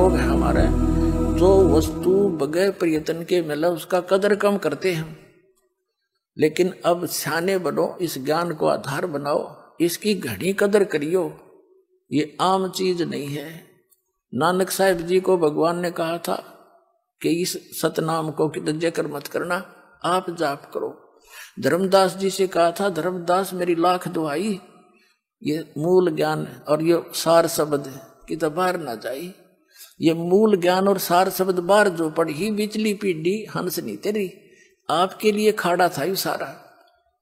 रोग है हमारा। जो वस्तु बगैर प्रयत्न के मिला उसका कदर कम करते हैं। लेकिन अब सियाने बनो, इस ज्ञान को आधार बनाओ, इसकी घनी कदर करियो। ये आम चीज नहीं है। नानक साहिब जी को भगवान ने कहा था कि इस सतनाम को जिक्र मत करना, आप जाप करो। धर्मदास जी से कहा था, धर्मदास मेरी लाख दुआई, ये मूल ज्ञान और ये सार शब्द की तो बाहर ना जाए। ये मूल ज्ञान और सार शब्द बाहर जो पढ़ी, बिचली पीढ़ी हंस नहीं तेरी, आपके लिए खाड़ा था ये सारा।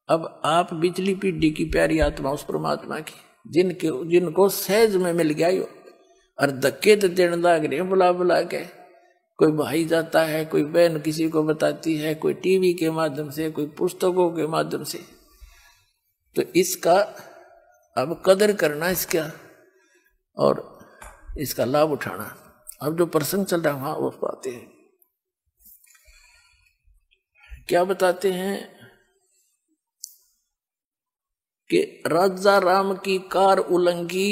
अब आप बिचली पीढ़ी की प्यारी आत्मा उस परमात्मा की, जिनको सहज में मिल गया यो, और धक्के तो देने लग रहे बुला बुला के। कोई भाई जाता है, कोई बहन किसी को बताती है, कोई टीवी के माध्यम से, कोई पुस्तकों के माध्यम से। तो इसका अब कदर करना इसका और इसका लाभ उठाना। अब जो प्रसंग चल रहा है वहां वो पाते हैं, क्या बताते हैं कि राजा राम की कार उलंघी,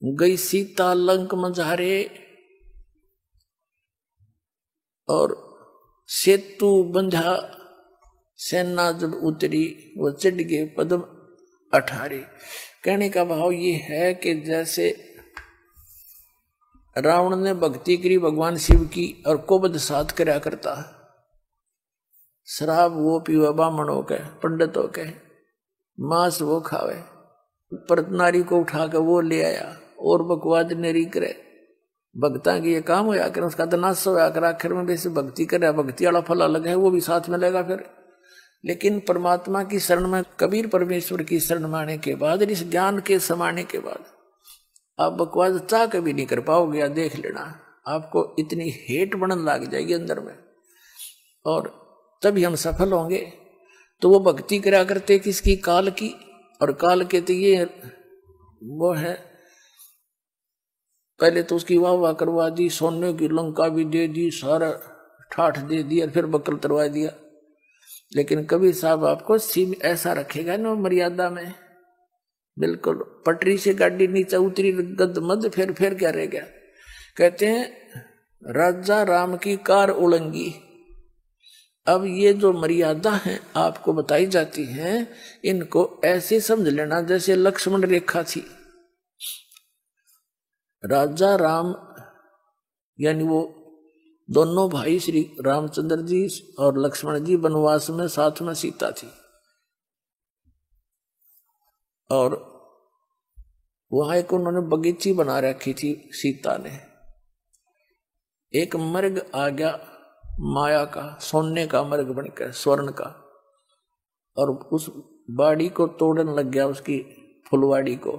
गई सीता लंक मझारे, और सेतु बंधा, सेना जब उतरी वो चढ़ गए पद्म 18। कहने का भाव ये है कि जैसे रावण ने भक्ति करी भगवान शिव की और कोबद साथ करया करता, शराब वो पीवे ब्राह्मणों के पंडितों के, मांस वो खावे, पर नारी को उठा के वो ले आया और बकवाद नेरी करे। भक्ता की ये काम होया करे, उसका तो नाश होया कर। आखिर में वैसे भक्ति करे, भक्ति वाला फल अलग है, वो भी साथ में लेगा फिर। लेकिन परमात्मा की शरण में, कबीर परमेश्वर की शरण में आने के बाद, इस ज्ञान के समाने के बाद आप बकवाद चाह के भी नहीं कर पाओगे। या देख लेना, आपको इतनी हेट बनने लग जाएगी अंदर में, और तभी हम सफल होंगे। तो वो भक्ति करा करते किसकी? काल की। और काल के तो ये वो है, पहले तो उसकी वाह वाह करवा दी, सोने की लंका भी दे दी, सारा ठाठ दे दिया, फिर बकल तरवा दिया। लेकिन कबीर साहब आपको सीम ऐसा रखेगा ना मर्यादा में, बिल्कुल पटरी से गाड़ी नीचे उतरी गद मद, फिर क्या रह गया। कहते हैं राजा राम की कार उलंघी। अब ये जो मर्यादा है आपको बताई जाती हैं, इनको ऐसे समझ लेना जैसे लक्ष्मण रेखा थी। राजा राम यानी वो दोनों भाई श्री रामचंद्र जी और लक्ष्मण जी वनवास में साथ में सीता थी, और वहां एक उन्होंने बगीची बना रखी थी सीता ने। एक मर्ग आ गया माया का, सोने का मर्ग बनकर, स्वर्ण का, और उस बाड़ी को तोड़ने लग गया, उसकी फुलवाड़ी को।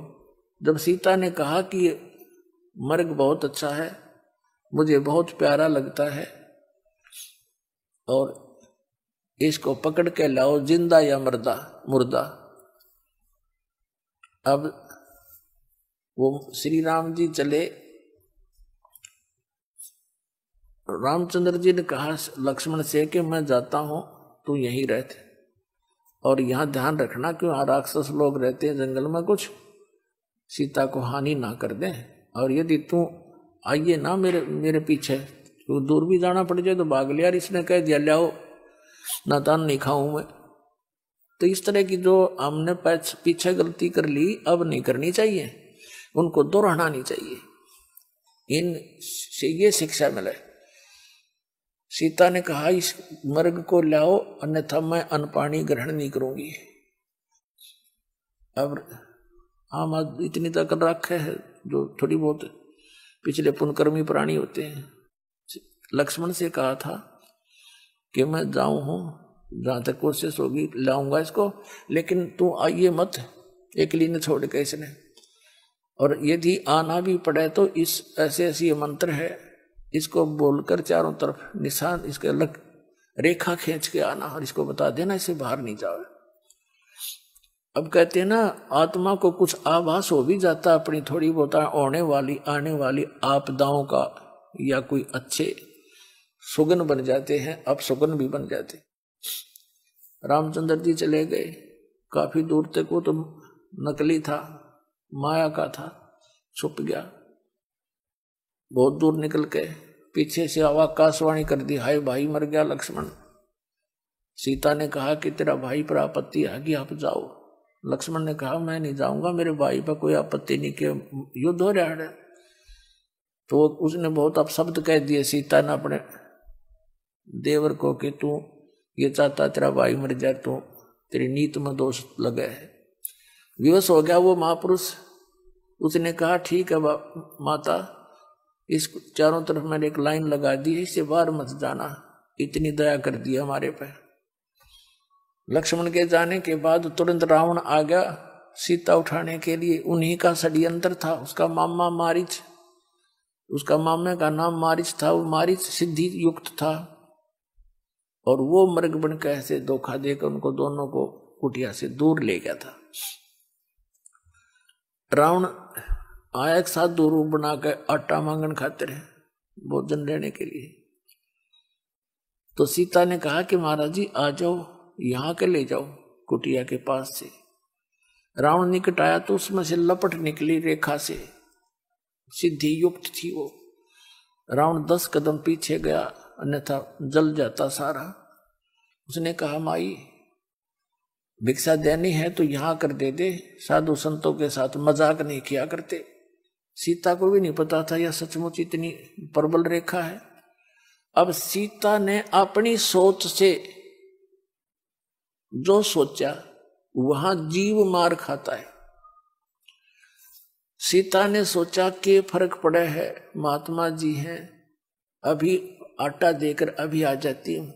जब सीता ने कहा कि ये मर्ग बहुत अच्छा है, मुझे बहुत प्यारा लगता है, और इसको पकड़ के लाओ, जिंदा या मुर्दा। अब वो श्री राम जी चले, रामचंद्र जी ने कहा लक्ष्मण से कि मैं जाता हूं, तू यहीं रहते, और यहां ध्यान रखना कि वहां राक्षस लोग रहते हैं जंगल में, कुछ सीता को हानि ना कर दें। और यदि तू आइए ना मेरे पीछे, तो दूर भी जाना पड़ जाए तो भाग लिया। इसने कह दिया लाओ, ना तान नहीं खाऊं मैं। तो इस तरह की जो हमने पीछे गलती कर ली, अब नहीं करनी चाहिए, उनको दोहराना नहीं चाहिए। इन से ये शिक्षा मिले। सीता ने कहा इस मर्ग को लाओ, अन्यथा मैं अन्न पानी ग्रहण नहीं करूंगी। अब हम इतनी तक रखे है जो थोड़ी बहुत पिछले पुनकर्मी प्राणी होते हैं। लक्ष्मण से कहा था कि मैं जाऊं हूं, जहां तक कोशिश होगी लाऊंगा इसको, लेकिन तू आइए मत, अकेली ने छोड़ के इसने। और यदि आना भी पड़े तो इस ऐसे मंत्र है, इसको बोलकर चारों तरफ निशान, इसके अलग रेखा खींच के आना, और इसको बता देना इसे बाहर नहीं जाओ। अब कहते हैं ना, आत्मा को कुछ आभास हो भी जाता अपनी थोड़ी बहुत आने वाली आपदाओं का, या कोई अच्छे सुगन बन जाते हैं, अब सुगन भी बन जाते। रामचंद्र जी चले गए, काफी दूर तक वो तो नकली था, माया का था, छुप गया। बहुत दूर निकल के पीछे से आकाशवाणी कर दी, हाय भाई मर गया लक्ष्मण। सीता ने कहा कि तेरा भाई पर आपत्ति आ गई, आप जाओ। लक्ष्मण ने कहा मैं नहीं जाऊंगा, मेरे भाई पर कोई आपत्ति नहीं, कि युद्ध हो रहा है। तो उसने बहुत अपशब्द कह दिए सीता ने अपने देवर को कि तू ये चाहता तेरा भाई मर जाए, तो तेरी नीत में दोष लगे है। विवश हो गया वो महापुरुष। उसने कहा ठीक है माता, इस चारों तरफ मैंने एक लाइन लगा दी है, इससे बाहर मत जाना, इतनी दया कर दी हमारे पे। लक्ष्मण के जाने के बाद तुरंत रावण आ गया सीता उठाने के लिए। उन्हीं का षड्यंत्र था, उसका मामा मारीच, उसका मामे का नाम मारीच था। वो मारीच सिद्धि युक्त था और वो मृग बन के ऐसे धोखा देकर उनको दोनों को कुटिया से दूर ले गया था। रावण आया एक साथ दो रूप बनाकर आटा मांगन खातिर भोजन लेने के लिए। तो सीता ने कहा कि महाराज जी आ जाओ, यहां के ले जाओ कुटिया के पास से। रावण निकट आया तो उसमें से लपट निकली रेखा से, सिद्धि युक्त थी वो। रावण 10 कदम पीछे गया, अन्यथा जल जाता सारा। उसने कहा माई भिक्षा देनी है तो यहां कर दे, साधु संतों के साथ मजाक नहीं किया करते। सीता को भी नहीं पता था यह सचमुच इतनी प्रबल रेखा है। अब सीता ने अपनी सोच से जो सोचा वहां जीव मार खाता है। सीता ने सोचा कि फर्क पड़े है, महात्मा जी हैं, अभी आटा देकर अभी आ जाती हूं।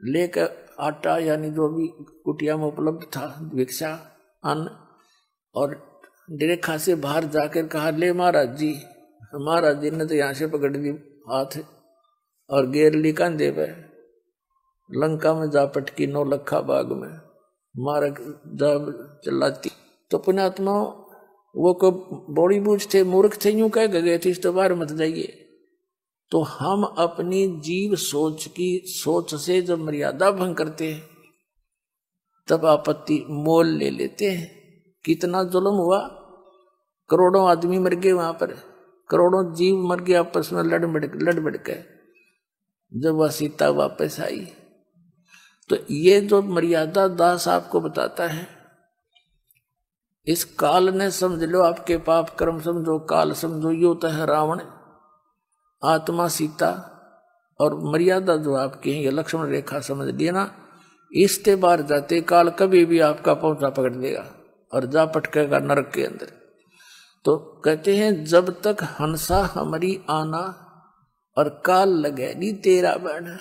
लेकर आटा यानी जो भी कुटिया में उपलब्ध था भिक्षा अन्न, और रेखा से बाहर जाकर कहा ले महाराज जी। महाराज जी ने तो यहां से पकड़ ली हाथ और गेर ली कंधे पे। लंका में जा पटकी 9 लखा बाग में मारक जा चलाती। तो पुण्यात्मा वो को बड़ी बूझ थे, मूर्ख थे, यूं कह गए थे इस तो बाहर मत जाइए। तो हम अपनी जीव सोच की सोच से जब मर्यादा भंग करते हैं तब आपत्ति मोल ले लेते हैं। कितना जुल्म हुआ, करोड़ों आदमी मर गए वहां पर, करोड़ों जीव मर गए आपस में लड़ बढ़ के। जब वह सीता वापस आई तो ये जो मर्यादा दास आपको बताता है, इस काल ने समझ लो आपके पाप कर्म समझो, काल समझो, यो तो है रावण, आत्मा सीता और मर्यादा जो आपकी है ये लक्ष्मण रेखा समझ लिया ना। इसके बाहर जाते काल कभी भी आपका पहुंचा पकड़ देगा और जा पटकेगा नरक के अंदर। तो कहते हैं जब तक हंसा हमारी आना और काल लगेगी तेरा बहना।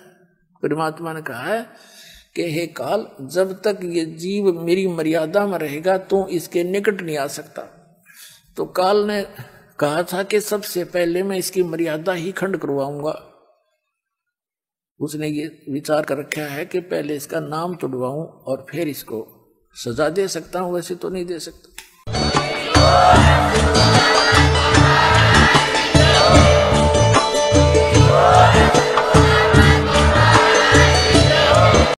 परमात्मा ने कहा है कि हे काल, जब तक ये जीव मेरी मर्यादा में रहेगा तो इसके निकट नहीं आ सकता। तो काल ने कहा था कि सबसे पहले मैं इसकी मर्यादा ही खंड करवाऊंगा। उसने ये विचार कर रखा है कि पहले इसका नाम तुड़वाऊं और फिर इसको सजा दे सकता हूं, वैसे तो नहीं दे सकता।